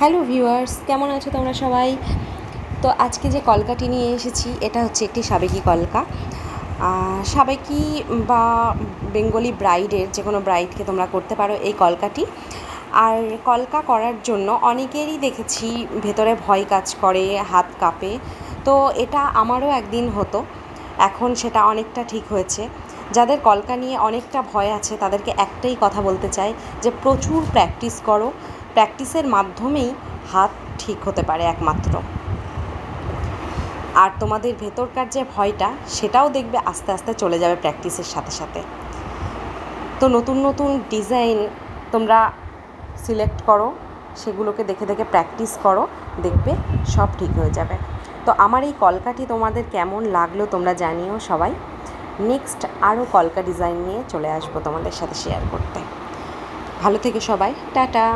Hello viewers, কেমন আছো তোমরা সবাই? তো আজকে যে কলকাটি নিয়ে এসেছি এটা হচ্ছে একটি সাবেকি কলকা। সাবেকি বা বেঙ্গলি ব্রাইডের যে কোনো ব্রাইডকে তোমরা করতে পারো এই কলকাটি। আর কলকা করার জন্য অনেকেরই দেখেছি ভেতরে ভয় কাজ করে, হাত কাঁপে। তো এটা আমারও একদিন হতো, এখন সেটা অনেকটা ঠিক হয়েছে। যাদের কলকা নিয়ে অনেকটা ভয় আছে তাদেরকে একটাই কথা বলতে চাই যে প্রচুর প্র্যাকটিস করো। প্র্যাকটিসের মাধ্যমেই হাত ঠিক হতে পারে একমাত্র। আর তোমাদের ভেতরকার যে ভয়টা সেটাও দেখবে আস্তে আস্তে চলে যাবে প্র্যাকটিসের সাথে সাথে। তো নতুন নতুন ডিজাইন তোমরা সিলেক্ট করো, সেগুলোকে দেখে দেখে প্র্যাকটিস করো, দেখবে সব ঠিক হয়ে যাবে। তো আমার এই কলকাটি তোমাদের কেমন লাগলো তোমরা জানিও সবাই। নেক্সট আরও কলকা ডিজাইন নিয়ে চলে আসবো তোমাদের সাথে শেয়ার করতে। ভালো থেকে সবাই, টাটা।